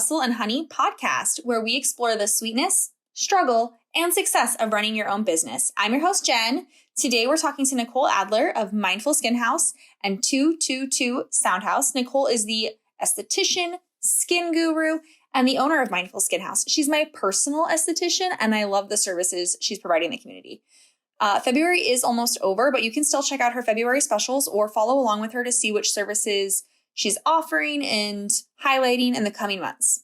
Hustle and Honey podcast, where we explore the sweetness, struggle, and success of running your own business. I'm your host, Jen. Today, we're talking to Nichoelle Adler of Mindful Skin Haus and 222 Sound Haus. Nichoelle is the esthetician, skin guru, and the owner of Mindful Skin Haus. She's my personal esthetician, and I love the services she's providing the community. February is almost over, but you can still check out her February specials or follow along with her to see which services she's offering and highlighting in the coming months.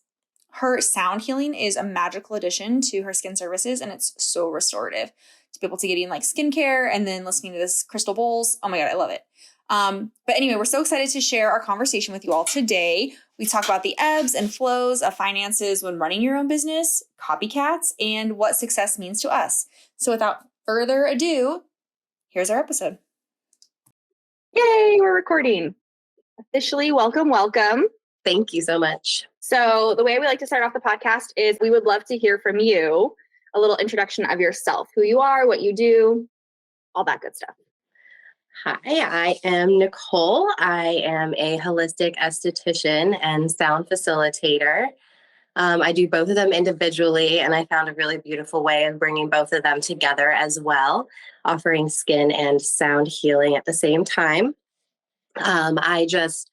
Her sound healing is a magical addition to her skin services, and it's so restorative to be able to get in like skincare and then listening to this crystal bowls. Oh my God, I love it. But anyway, we're so excited to share our conversation with you all today. We talk about the ebbs and flows of finances when running your own business, copycats, and what success means to us. So without further ado, here's our episode. Yay, we're recording. Officially, welcome. Thank you so much. So the way we like to start off the podcast is we would love to hear from you, a little introduction of yourself, who you are, what you do, all that good stuff. Hi, I am Nichoelle. I am a holistic esthetician and sound facilitator. I do both of them individually, and I found a really beautiful way of bringing both of them together as well, offering skin and sound healing at the same time. I just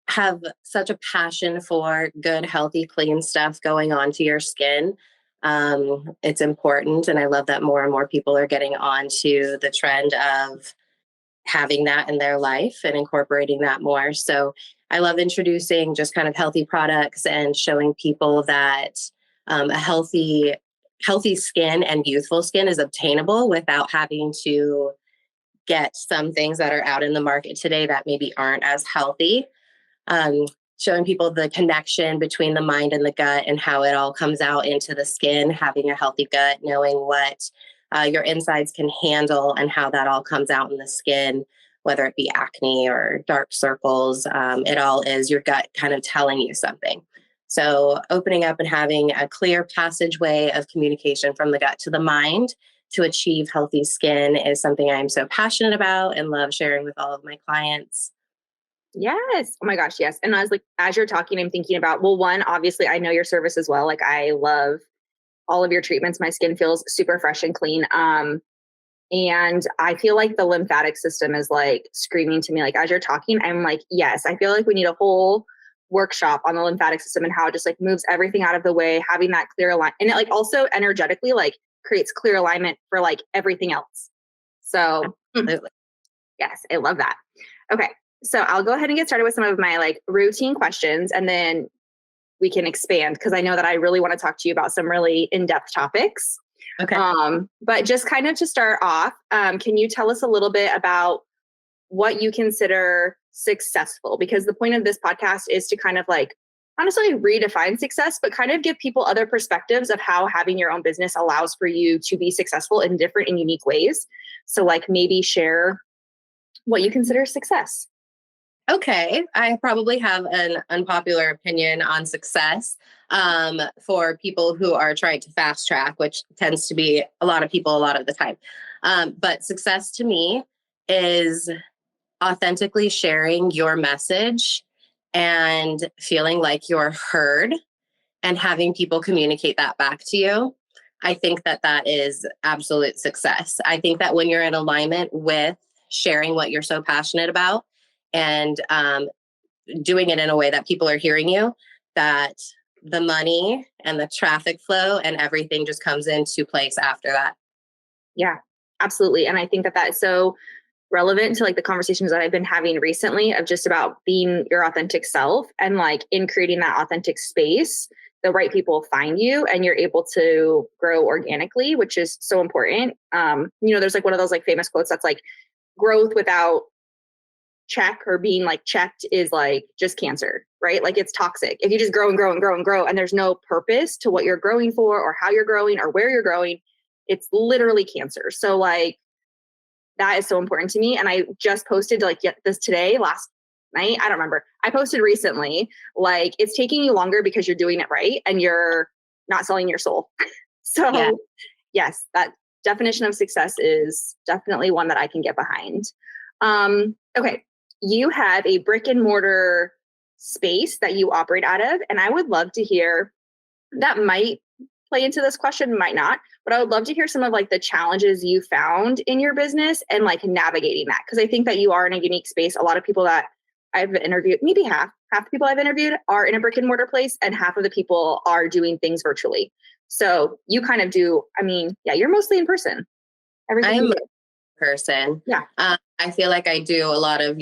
have such a passion for good, healthy, clean stuff going onto your skin. It's important, and I love that more and more people are getting onto the trend of having that in their life and incorporating that more. So I love introducing just kind of healthy products and showing people that a healthy skin and youthful skin is obtainable without having to get some things that are out in the market today that maybe aren't as healthy. Showing people the connection between the mind and the gut and how it all comes out into the skin, having a healthy gut, knowing what your insides can handle and how that all comes out in the skin, whether it be acne or dark circles. It all is your gut kind of telling you something. So opening up and having a clear passageway of communication from the gut to the mind to achieve healthy skin is something I'm so passionate about and love sharing with all of my clients. Yes. Oh my gosh. Yes. And as you're talking, I'm thinking about, well, one, obviously I know your service as well. Like I love all of your treatments. My skin feels super fresh and clean. And I feel like the lymphatic system is like screaming to me, like, as you're talking, I'm like, yes, I feel like we need a whole workshop on the lymphatic system and how it just like moves everything out of the way, having that clear alignment. And it like also energetically like creates clear alignment for like everything else. So Absolutely. Yes, I love that. Okay. So I'll go ahead and get started with some of my like routine questions, and then we can expand because I know that I really want to talk to you about some really in-depth topics. Okay. But just kind of to start off, can you tell us a little bit about what you consider successful? Because the point of this podcast is to kind of like honestly redefine success, but kind of give people other perspectives of how having your own business allows for you to be successful in different and unique ways. So like maybe share what you consider success. Okay, I probably have an unpopular opinion on success for people who are trying to fast track, which tends to be a lot of people a lot of the time. But success to me is authentically sharing your message and feeling like you're heard and having people communicate that back to you. I think that that is absolute success. I think that when you're in alignment with sharing what you're so passionate about, and doing it in a way that people are hearing you, that the money and the traffic flow and everything just comes into place after that. Yeah, absolutely. And I think that that is so relevant to like the conversations that I've been having recently of just about being your authentic self, and like in creating that authentic space, the right people find you and you're able to grow organically, which is so important. There's like one of those like famous quotes that's like, growth without check or being like checked is like just cancer, right? Like it's toxic. If you just grow and grow and grow and grow and there's no purpose to what you're growing for or how you're growing or where you're growing, it's literally cancer. So like that is so important to me. And I just posted like this today, last night, I don't remember. I posted recently, like it's taking you longer because you're doing it right and you're not selling your soul. So yes, that definition of success is definitely one that I can get behind. Okay. You have a brick and mortar space that you operate out of. And I would love to hear, that might play into this question, might not, but I would love to hear some of like the challenges you found in your business and like navigating that. Cause I think that you are in a unique space. A lot of people that I've interviewed, maybe half the people I've interviewed are in a brick and mortar place, and half of the people are doing things virtually. So you kind of do, I mean, yeah, you're mostly in person. Everything I'm a person. Yeah. I feel like I do a lot of,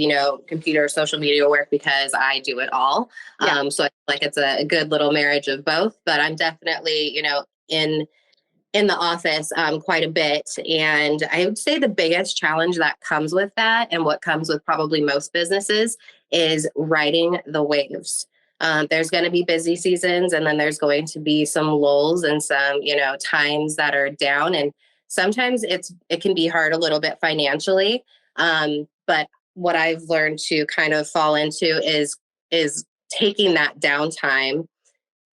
computer, social media work because I do it all. Yeah. So I feel like it's a good little marriage of both, but I'm definitely, in the office quite a bit. And I would say the biggest challenge that comes with that, and what comes with probably most businesses, is riding the waves. There's going to be busy seasons, and then there's going to be some lulls and some, times that are down. And sometimes it can be hard a little bit financially. But what I've learned to kind of fall into is taking that downtime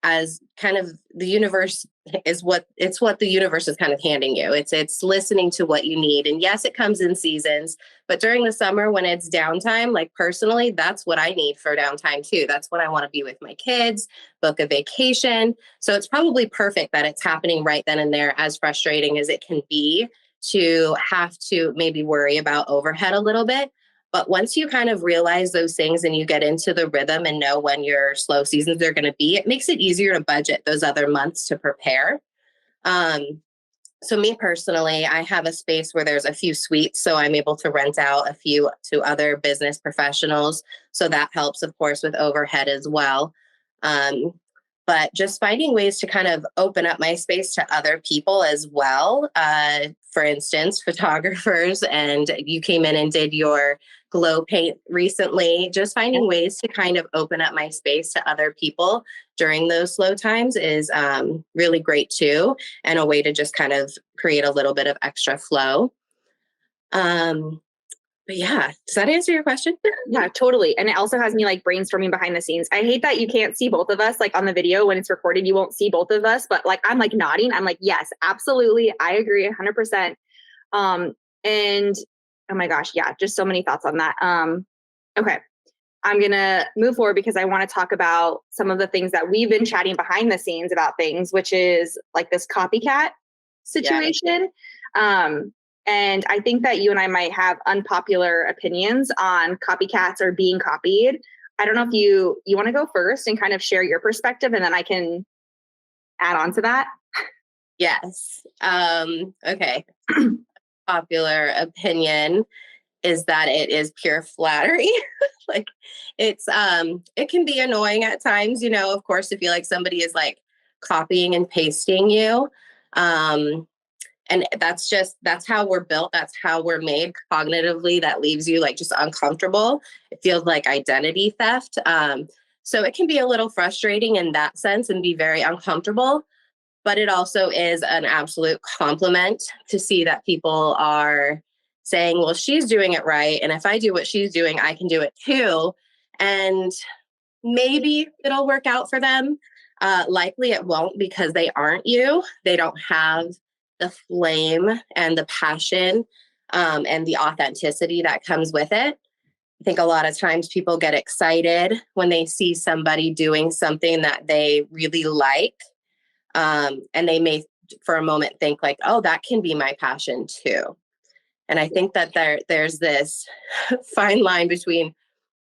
as kind of the universe is what the universe is kind of handing you. It's listening to what you need. And yes, it comes in seasons, but during the summer when it's downtime, like personally, that's what I need for downtime too. That's when I want to be with my kids, book a vacation. So it's probably perfect that it's happening right then and there, as frustrating as it can be to have to maybe worry about overhead a little bit. But once you kind of realize those things and you get into the rhythm and know when your slow seasons are going to be, it makes it easier to budget those other months to prepare. So me personally, I have a space where there's a few suites, so I'm able to rent out a few to other business professionals. So that helps, of course, with overhead as well. But just finding ways to kind of open up my space to other people as well. For instance, photographers, and you came in and did your glow paint recently. Just finding ways to kind of open up my space to other people during those slow times is really great too, and a way to just kind of create a little bit of extra flow. But yeah, does that answer your question? Yeah, totally. And it also has me like brainstorming behind the scenes. I hate that you can't see both of us, like on the video when it's recorded, you won't see both of us, but like, I'm like nodding. I'm like, yes, absolutely. I agree 100%. And oh my gosh, yeah, just so many thoughts on that. Okay. I'm going to move forward because I want to talk about some of the things that we've been chatting behind the scenes about things, which is like this copycat situation. Yeah. And I think that you and I might have unpopular opinions on copycats or being copied. I don't know if you want to go first and kind of share your perspective, and then I can add on to that. Yes. Okay. Popular opinion is that it is pure flattery. Like it can be annoying at times, of course, if you like somebody is like copying and pasting you. And that's how we're built. That's how we're made cognitively. That leaves you like just uncomfortable. It feels like identity theft. So it can be a little frustrating in that sense and be very uncomfortable. But it also is an absolute compliment to see that people are saying, well, she's doing it right. And if I do what she's doing, I can do it too. And maybe it'll work out for them. Likely it won't, because they aren't you. They don't have the flame and the passion and the authenticity that comes with it. I think a lot of times people get excited when they see somebody doing something that they really like. And they may for a moment think like, oh, that can be my passion too. And I think that there's this fine line between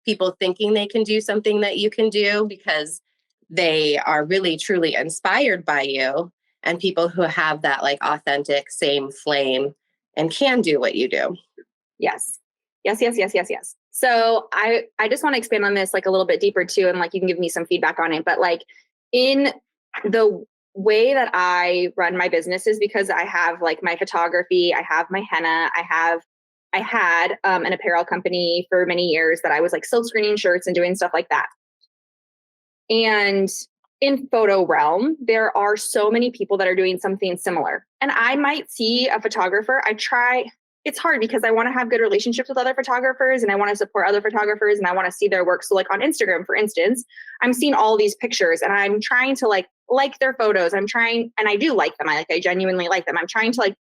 people thinking they can do something that you can do because they are really truly inspired by you, and people who have that like authentic same flame and can do what you do. Yes. So I just want to expand on this like a little bit deeper too. And like, you can give me some feedback on it, but like in the way that I run my business is because I have like my photography, I have my henna, I had an apparel company for many years that I was like silk screening shirts and doing stuff like that. And in photo realm, there are so many people that are doing something similar. And I might see a photographer. It's hard because I want to have good relationships with other photographers and I want to support other photographers and I want to see their work. So like on Instagram, for instance, I'm seeing all these pictures and I'm trying to like their photos. And I do like them. I genuinely like them. I'm trying to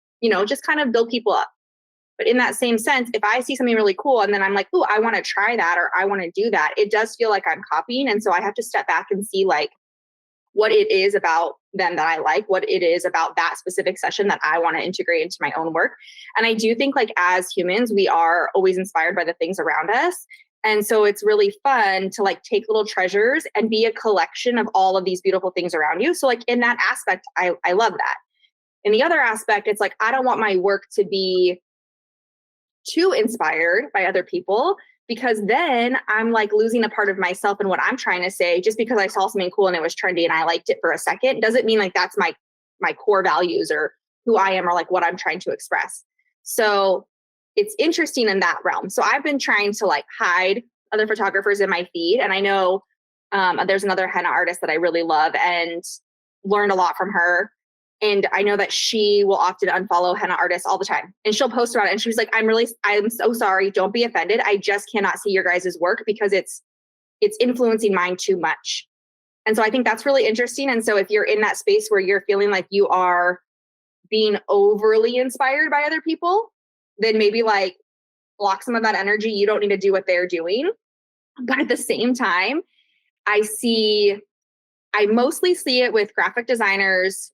just kind of build people up. But in that same sense, if I see something really cool and then I'm like, oh, I want to try that or I want to do that, it does feel like I'm copying. And so I have to step back and see like what it is about them that I like, what it is about that specific session that I want to integrate into my own work. And I do think like as humans, we are always inspired by the things around us. And so it's really fun to like take little treasures and be a collection of all of these beautiful things around you. So like in that aspect, I love that. In the other aspect, it's like, I don't want my work to be too inspired by other people, because then I'm like losing a part of myself and what I'm trying to say. Just because I saw something cool and it was trendy and I liked it for a second doesn't mean like that's my core values or who I am or like what I'm trying to express. So it's interesting in that realm. So I've been trying to like hide other photographers in my feed. And I know there's another henna artist that I really love and learned a lot from her. And I know that she will often unfollow henna artists all the time. And she'll post about it. And she's like, I'm so sorry. Don't be offended. I just cannot see your guys' work because it's influencing mine too much. And so I think that's really interesting. And so if you're in that space where you're feeling like you are being overly inspired by other people, then maybe like block some of that energy. You don't need to do what they're doing. But at the same time, I mostly see it with graphic designers,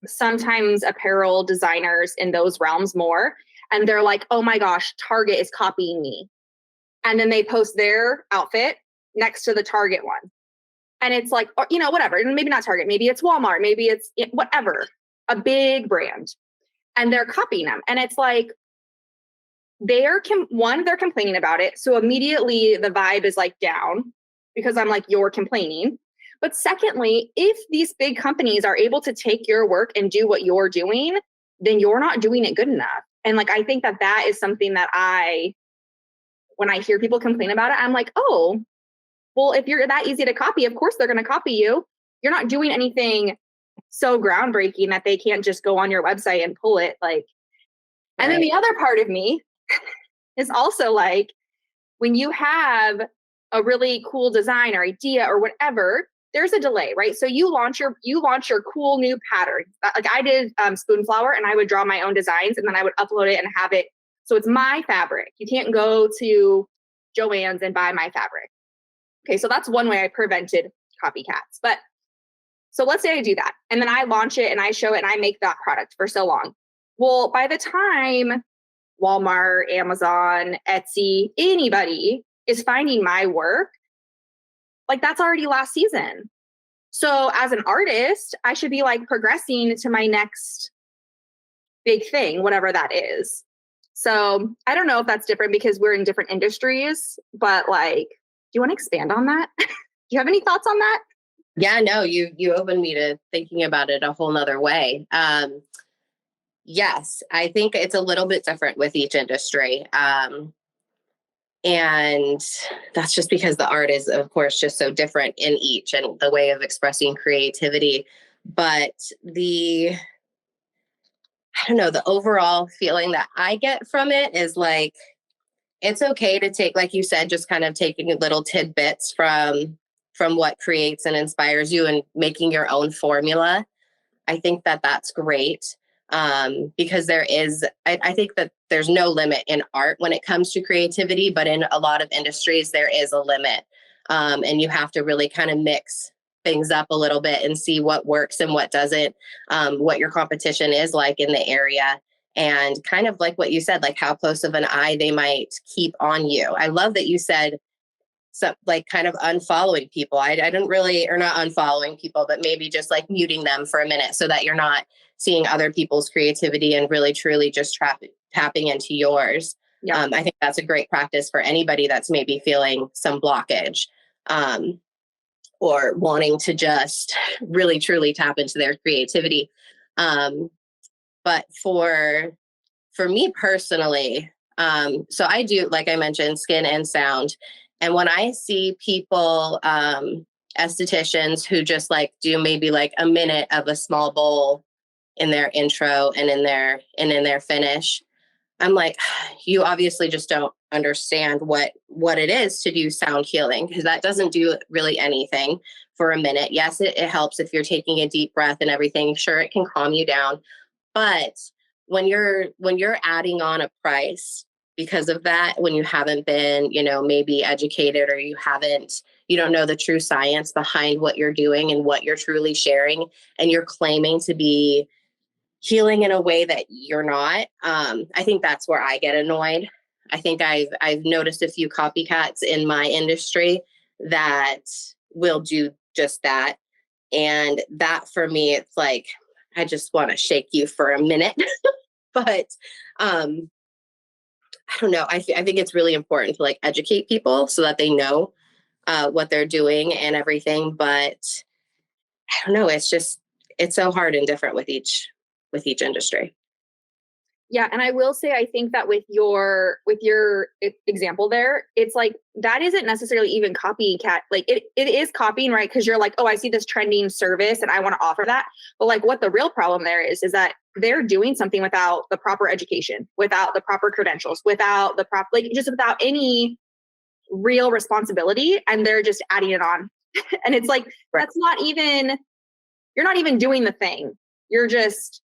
sometimes apparel designers in those realms more. And they're like, oh my gosh, Target is copying me. And then they post their outfit next to the Target one. And it's like, or, you know, whatever. And maybe not Target, maybe it's Walmart, maybe it's whatever, a big brand. And they're copying them. And it's like, they're complaining about it. So immediately the vibe is like down because I'm like, you're complaining. But secondly, if these big companies are able to take your work and do what you're doing, then you're not doing it good enough. And like, I think that is something that when I hear people complain about it, I'm like, oh, well, if you're that easy to copy, of course they're going to copy you. You're not doing anything so groundbreaking that they can't just go on your website and pull it. Like, and then the other part of me is also like, when you have a really cool design or idea or whatever, there's a delay, right? So you launch your cool new pattern. Like I did Spoonflower, and I would draw my own designs and then I would upload it and have it. So it's my fabric. You can't go to Joann's and buy my fabric. Okay, so that's one way I prevented copycats. But so let's say I do that and then I launch it and I show it and I make that product for so long. Well, by the time Walmart, Amazon, Etsy, anybody is finding my work, like that's already last season. So as an artist, I should be like progressing to my next big thing, whatever that is. So I don't know if that's different because we're in different industries, but like, do you want to expand on that? Do you have any thoughts on that? Yeah, no, you opened me to thinking about it a whole nother way. Yes, I think it's a little bit different with each industry. And that's just because the art is, of course, just so different in each and the way of expressing creativity. But I don't know, the overall feeling that I get from it is like, it's okay to take, like you said, just kind of taking little tidbits from what creates and inspires you and making your own formula. I think that that's great. Because I think that there's no limit in art when it comes to creativity, but in a lot of industries, there is a limit. And you have to really kind of mix things up a little bit and see what works and what doesn't, what your competition is like in the area. And kind of like what you said, like how close of an eye they might keep on you. I love that you said, so like kind of unfollowing people. I didn't really, or not unfollowing people, but maybe just like muting them for a minute so that you're not seeing other people's creativity and really truly just tapping into yours. Yeah. I think that's a great practice for anybody that's maybe feeling some blockage or wanting to just really truly tap into their creativity. But for me personally, so I do, like I mentioned, skin and sound. And when I see people, estheticians who just like do maybe like a minute of a small bowl in their intro and in their finish, I'm like, you obviously just don't understand what it is to do sound healing, because that doesn't do really anything for a minute. Yes, it helps if you're taking a deep breath and everything. Sure, it can calm you down. But when you're adding on a price because of that, when you haven't been, maybe educated, or you don't know the true science behind what you're doing and what you're truly sharing, and you're claiming to be healing in a way that you're not. I think that's where I get annoyed. I think I've noticed a few copycats in my industry that will do just that. And that, for me, it's like, I just want to shake you for a minute. But I don't know. I think it's really important to like educate people so that they know what they're doing and everything. But I don't know. It's so hard and different with each industry. Yeah, and I will say, I think that with your example there, it's like that isn't necessarily even copycat. Like it is copying, right? Because you're like, oh, I see this trending service and I want to offer that. But like, what the real problem there is that they're doing something without the proper education, without the proper credentials, without the proper, like, just without any real responsibility, and they're just adding it on. And it's like, that's not even, you're not even doing the thing. You're just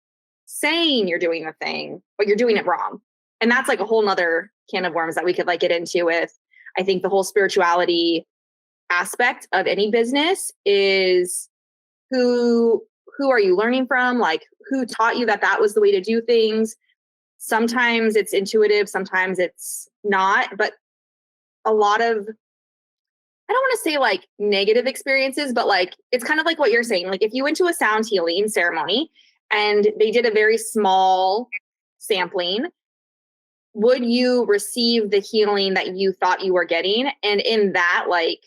saying you're doing the thing, but you're doing it wrong. And that's like a whole nother can of worms that we could like get into with, I think, the whole spirituality aspect of any business is who are you learning from? Like, who taught you that that was the way to do things? Sometimes it's intuitive, sometimes it's not, but a lot of, I don't want to say like negative experiences, but like, it's kind of like what you're saying. Like if you went to a sound healing ceremony and they did a very small sampling, would you receive the healing that you thought you were getting? And in that, like,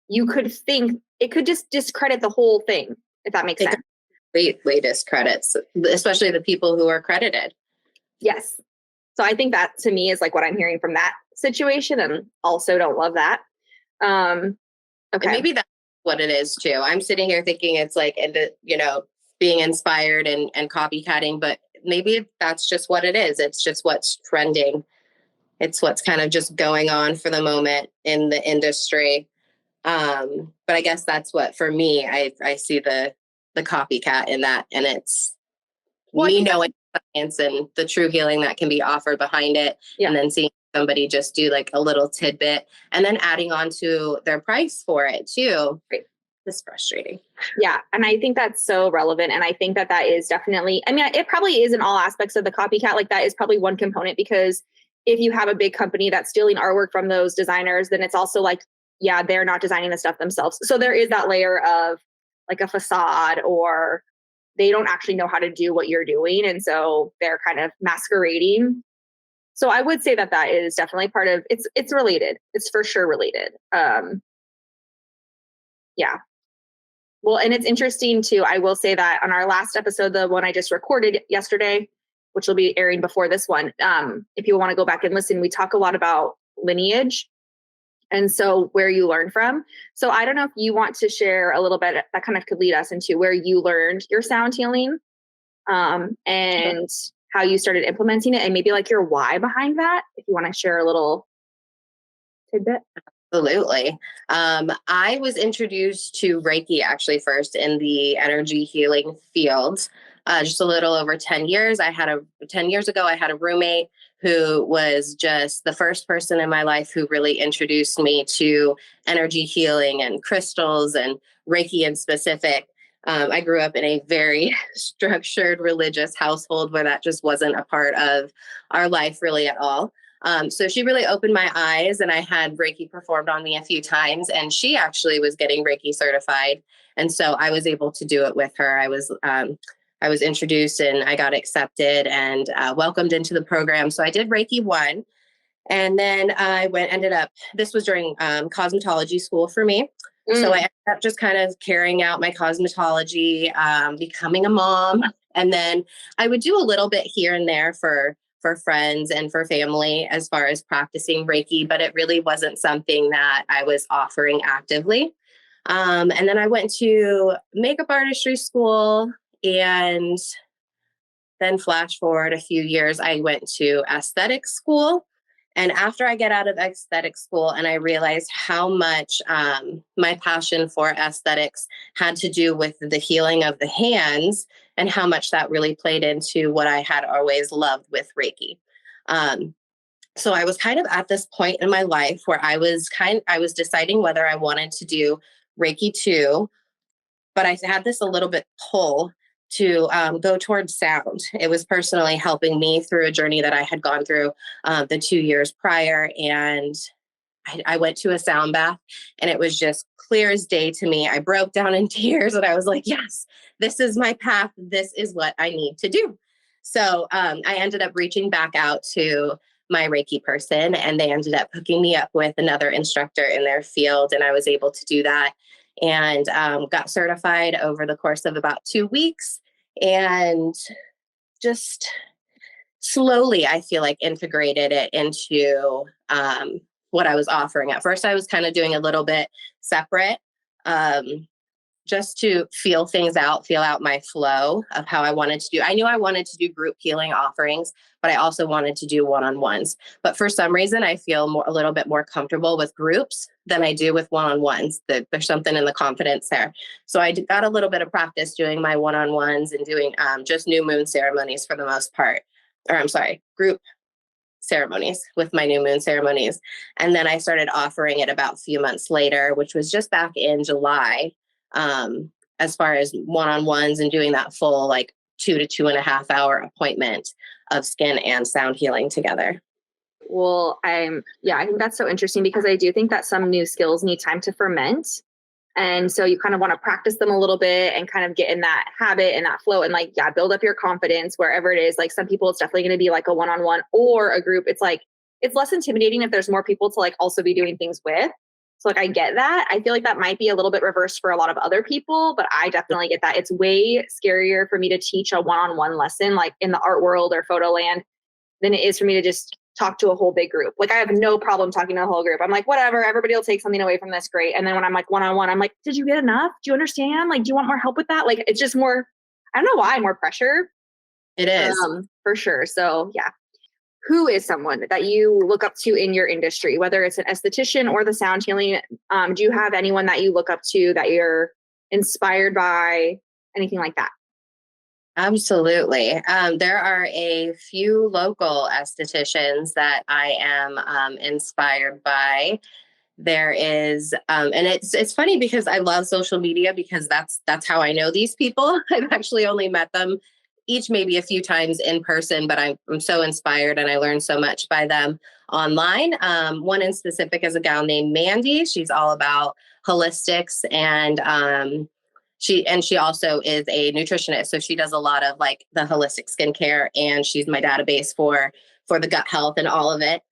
you could think it could just discredit the whole thing, if that makes sense. Completely discredits, especially the people who are credited. Yes. So I think that, to me, is like what I'm hearing from that situation, and also don't love that. Okay. And maybe that's what it is too. I'm sitting here thinking it's like, and being inspired and copycatting, but maybe that's just what it is. It's just what's trending. It's what's kind of just going on for the moment in the industry. But I guess that's what, for me, I see the copycat in that, and it's me knowing science and the true healing that can be offered behind it. Yeah. And then seeing somebody just do like a little tidbit and then adding on to their price for it too. Right. It's frustrating. Yeah. And I think that's so relevant. And I think that that is definitely, I mean, it probably is in all aspects of the copycat. Like that is probably one component, because if you have a big company that's stealing artwork from those designers, then it's also like, yeah, they're not designing the stuff themselves. So there is that layer of like a facade, or they don't actually know how to do what you're doing. And so they're kind of masquerading. So I would say that that is definitely part of, it's related. It's for sure related. Yeah. Well, and it's interesting too. I will say that on our last episode, the one I just recorded yesterday, which will be airing before this one, if you want to go back and listen, we talk a lot about lineage. And so where you learn from. So I don't know if you want to share a little bit that kind of could lead us into where you learned your sound healing, and how you started implementing it, and maybe like your why behind that, if you want to share a little tidbit. Absolutely. I was introduced to Reiki actually first in the energy healing field, just a little over 10 years. 10 years ago, I had a roommate who was just the first person in my life who really introduced me to energy healing and crystals and Reiki in specific. I grew up in a very structured religious household where that just wasn't a part of our life really at all. So she really opened my eyes, and I had Reiki performed on me a few times, and she actually was getting Reiki certified. And so I was able to do it with her. I was introduced and I got accepted and welcomed into the program. So I did Reiki 1, and then I this was during cosmetology school for me. So I ended up just kind of carrying out my cosmetology, becoming a mom. And then I would do a little bit here and there for friends and for family as far as practicing Reiki, but it really wasn't something that I was offering actively. And then I went to makeup artistry school, and then flash forward a few years, I went to aesthetic school. And after I get out of aesthetic school and I realized how much my passion for aesthetics had to do with the healing of the hands and how much that really played into what I had always loved with Reiki. So I was kind of at this point in my life where I was deciding whether I wanted to do Reiki 2, but I had this a little bit pull to go towards sound. It was personally helping me through a journey that I had gone through the 2 years prior. And I went to a sound bath and it was just clear as day to me. I broke down in tears and I was like, yes, this is my path. This is what I need to do. So I ended up reaching back out to my Reiki person and they ended up hooking me up with another instructor in their field. And I was able to do that and got certified over the course of about 2 weeks and just slowly, I feel like, integrated it into what I was offering. At first, I was kind of doing a little bit separate, just to feel things out, feel out my flow of how I wanted to do. I knew I wanted to do group healing offerings, but I also wanted to do one-on-ones. But for some reason, I feel a little bit more comfortable with groups than I do with one-on-ones. There's something in the confidence there. So I got a little bit of practice doing my one-on-ones and doing just new moon ceremonies for the most part. Or I'm sorry, group ceremonies with my new moon ceremonies. And then I started offering it about a few months later, which was just back in July, as far as one-on-ones and doing that full like 2 to 2.5 hour appointment of skin and sound healing together. Well, I think that's so interesting because I do think that some new skills need time to ferment. And so you kind of want to practice them a little bit and kind of get in that habit and that flow and like, yeah, build up your confidence wherever it is. Like some people, it's definitely going to be like a one-on-one or a group. It's like, it's less intimidating if there's more people to like also be doing things with. So like, I get that. I feel like that might be a little bit reversed for a lot of other people, but I definitely get that. It's way scarier for me to teach a one-on-one lesson, like in the art world or photo land, than it is for me to just talk to a whole big group. Like I have no problem talking to a whole group. I'm like, whatever, everybody will take something away from this. Great. And then when I'm like one-on-one, I'm like, did you get enough? Do you understand? Like, do you want more help with that? Like, it's just more, I don't know why, more pressure. It is. For sure. So yeah. Who is someone that you look up to in your industry, whether it's an esthetician or the sound healing? Do you have anyone that you look up to that you're inspired by, anything like that? Absolutely. There are a few local estheticians that I am inspired by. There is, and it's funny because I love social media because that's how I know these people. I've actually only met them each maybe a few times in person, but I'm so inspired and I learned so much by them online. One in specific is a gal named Mandy. She's all about holistics and she also is a nutritionist. So she does a lot of like the holistic skincare and she's my database for the gut health and all of it.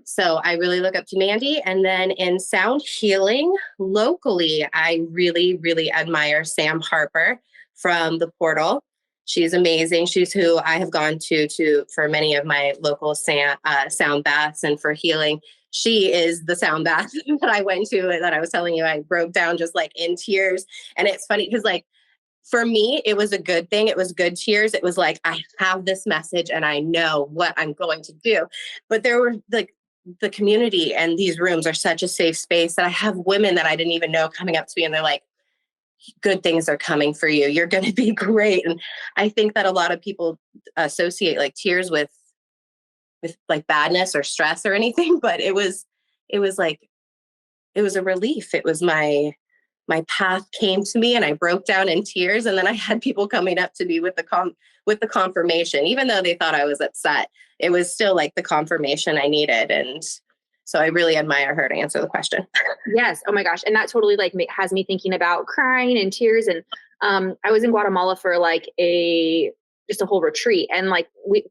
So I really look up to Mandy. And then in sound healing locally, I really, really admire Sam Harper from The Portal. She's amazing. She's who I have gone to for many of my local sound baths and for healing. She is the sound bath that I went to that I was telling you, I broke down just like in tears. And it's funny because like, for me, it was a good thing. It was good tears. It was like, I have this message and I know what I'm going to do. But there were like the community and these rooms are such a safe space that I have women that I didn't even know coming up to me and they're like, good things are coming for you. You're going to be great. And I think that a lot of people associate like tears with like badness or stress or anything, but it was like, it was a relief. It was my path came to me and I broke down in tears. And then I had people coming up to me with the confirmation, even though they thought I was upset, it was still like the confirmation I needed. And so I really admire her to answer the question. Yes. Oh my gosh. And that totally like has me thinking about crying and tears. And I was in Guatemala for like just a whole retreat. And like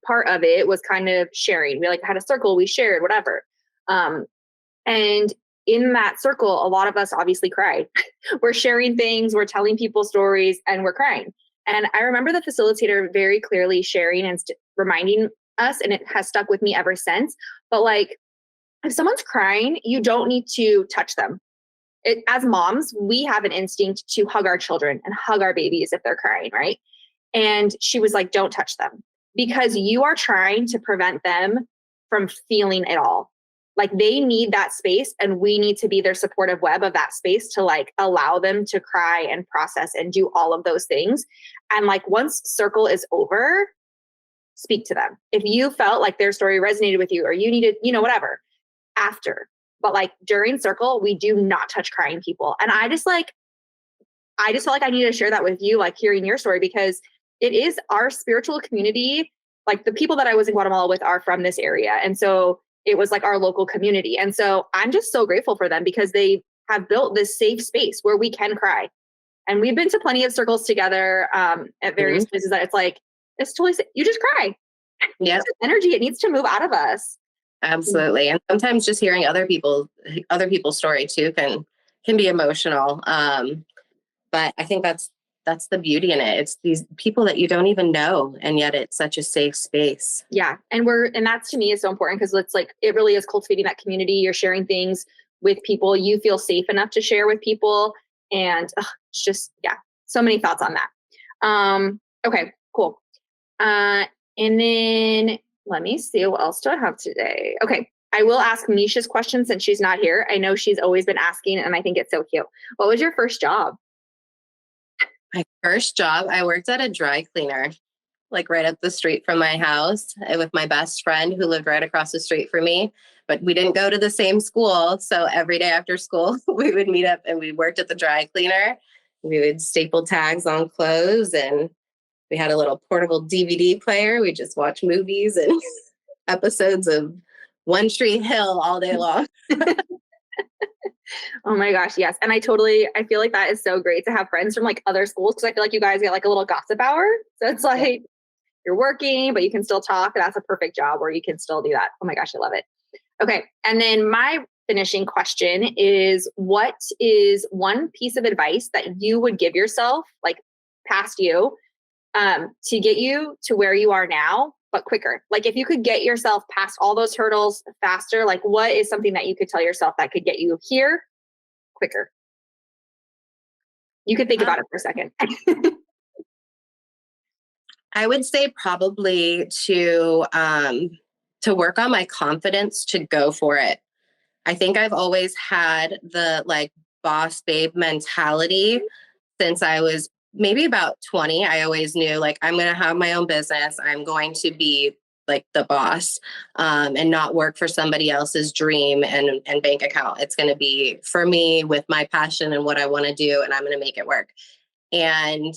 part of it was kind of sharing. We like had a circle, we shared, whatever. And in that circle, a lot of us obviously cried. We're sharing things, we're telling people stories, and we're crying. And I remember the facilitator very clearly sharing and reminding us, and it has stuck with me ever since. But like, if someone's crying, you don't need to touch them. As moms, we have an instinct to hug our children and hug our babies if they're crying, right? And she was like, don't touch them because you are trying to prevent them from feeling it all. Like they need that space and we need to be their supportive web of that space to like allow them to cry and process and do all of those things. And like once circle is over, speak to them. If you felt like their story resonated with you or you needed, whatever after, but like during circle, we do not touch crying people. And I just felt like I needed to share that with you, like hearing your story, because it is our spiritual community. Like the people that I was in Guatemala with are from this area. And so it was like our local community. And so I'm just so grateful for them because they have built this safe space where we can cry. And we've been to plenty of circles together at various places that it's like, it's totally safe. You just cry. Yeah. Energy. It needs to move out of us. Absolutely. And sometimes just hearing other people's story too can be emotional. But I think that's the beauty in it. It's these people that you don't even know, and yet it's such a safe space. Yeah. And that's to me is so important because it's like, it really is cultivating that community. You're sharing things with people. You feel safe enough to share with people. And it's just, so many thoughts on that. Okay, cool. And then let me see, what else do I have today? Okay. I will ask Misha's question since she's not here. I know she's always been asking and I think it's so cute. What was your first job? My first job, I worked at a dry cleaner, like right up the street from my house with my best friend who lived right across the street from me. But we didn't go to the same school. So every day after school, we would meet up and we worked at the dry cleaner. We would staple tags on clothes and we had a little portable DVD player. We just watch movies and episodes of One Tree Hill all day long. Oh my gosh, yes. And I feel like that is so great to have friends from like other schools because I feel like you guys get like a little gossip hour. So it's like you're working, but you can still talk. That's a perfect job where you can still do that. Oh my gosh, I love it. Okay. And then my finishing question is, what is one piece of advice that you would give yourself, like past you, to get you to where you are now, but quicker? Like if you could get yourself past all those hurdles faster, like what is something that you could tell yourself that could get you here quicker? You could think about it for a second. I would say probably to work on my confidence to go for it. I think I've always had the like boss babe mentality since I was maybe about 20. I always knew like I'm going to have my own business. I'm going to be like the boss and not work for somebody else's dream and bank account. It's going to be for me with my passion and what I want to do, and I'm going to make it work. And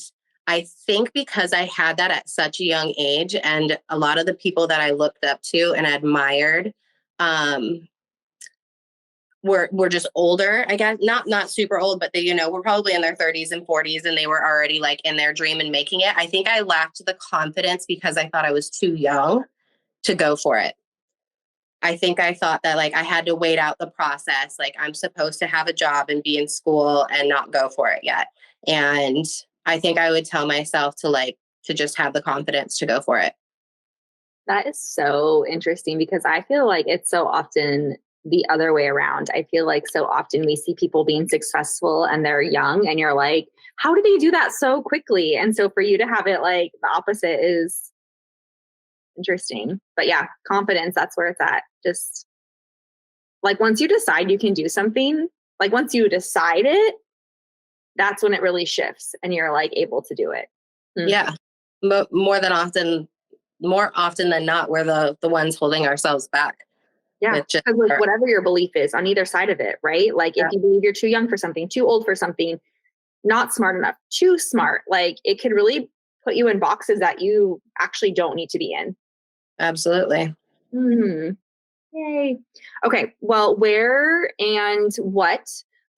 I think because I had that at such a young age, and a lot of the people that I looked up to and admired were just older, I guess, not super old, but they, were probably in their 30s and 40s, and they were already like in their dream and making it. I think I lacked the confidence because I thought I was too young to go for it. I think I thought that like I had to wait out the process. Like I'm supposed to have a job and be in school and not go for it yet. And I think I would tell myself to just have the confidence to go for it. That is so interesting because I feel like it's so often the other way around. I feel like so often we see people being successful and they're young and you're like, how did they do that so quickly? And so for you to have it like the opposite is interesting. But yeah, confidence, that's where it's at. Just like once you decide you can do something, like once you decide it, that's when it really shifts and you're like able to do it. Yeah. More often than not, we're the ones holding ourselves back. Yeah. Because like whatever your belief is on either side of it, right? Like if you believe you're too young for something, too old for something, not smart enough, too smart, like it could really put you in boxes that you actually don't need to be in. Absolutely. Yay. Okay. Well, where and what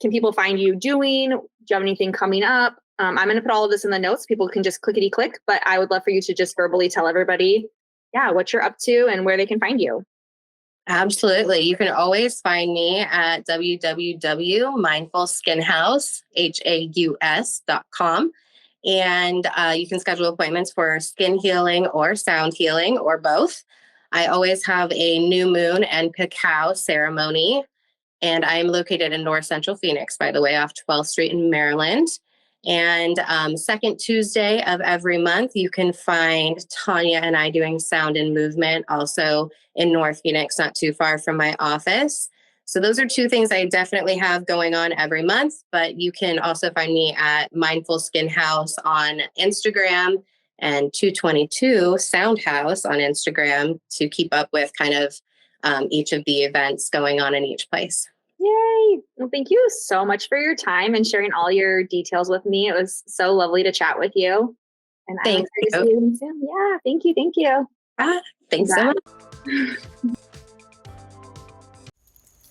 can people find you doing? Do you have anything coming up? I'm going to put all of this in the notes. People can just clickety click, but I would love for you to just verbally tell everybody, what you're up to and where they can find you. Absolutely. You can always find me at www.mindfulskinhaus.com. And you can schedule appointments for skin healing or sound healing or both. I always have a new moon and cacao ceremony. And I'm located in North Central Phoenix, by the way, off 12th Street in Maryland. And second Tuesday of every month, you can find Tanya and I doing sound and movement, also in North Phoenix, not too far from my office. So those are two things I definitely have going on every month, but you can also find me at Mindful Skin Haus on Instagram and 222 Sound Haus on Instagram to keep up with kind of each of the events going on in each place. Yay. Well, thank you so much for your time and sharing all your details with me. It was so lovely to chat with you. And I'm excited to see you soon. Yeah, thank you. Thank you. Thanks so much.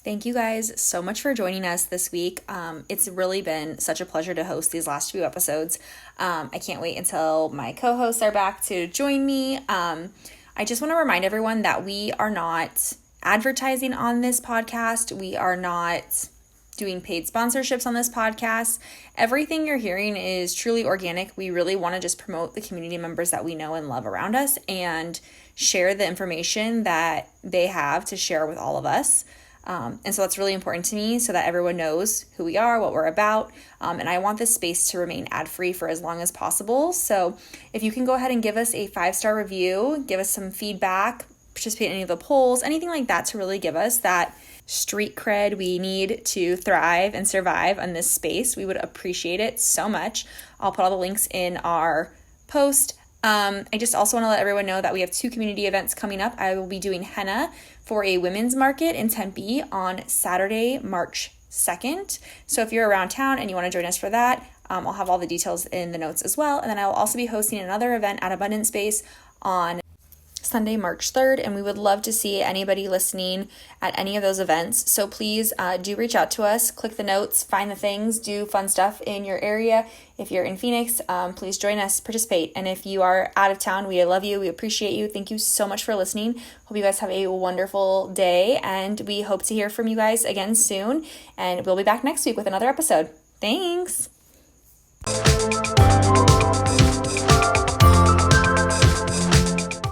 Thank you guys so much for joining us this week. It's really been such a pleasure to host these last few episodes. I can't wait until my co-hosts are back to join me. I just want to remind everyone that we are not advertising on this podcast. We are not doing paid sponsorships on this podcast. Everything you're hearing is truly organic. We really want to just promote the community members that we know and love around us and share the information that they have to share with all of us. And so that's really important to me so that everyone knows who we are, what we're about. And I want this space to remain ad-free for as long as possible. So if you can go ahead and give us a 5-star review, give us some feedback, participate in any of the polls, anything like that to really give us that street cred we need to thrive and survive on this space, we would appreciate it so much. I'll put all the links in our post. I just also want to let everyone know that we have 2 community events coming up. I will be doing henna for a women's market in Tempe on Saturday, March 2nd. So if you're around town and you want to join us for that, I'll have all the details in the notes as well. And then I will also be hosting another event at Abundant Space on Sunday, March 3rd, and we would love to see anybody listening at any of those events. So please do reach out to us, click the notes, find the things, do fun stuff in your area. If you're in Phoenix, please join us, participate. And if you are out of town, we love you. We appreciate you. Thank you so much for listening. Hope you guys have a wonderful day, and we hope to hear from you guys again soon. And we'll be back next week with another episode. Thanks.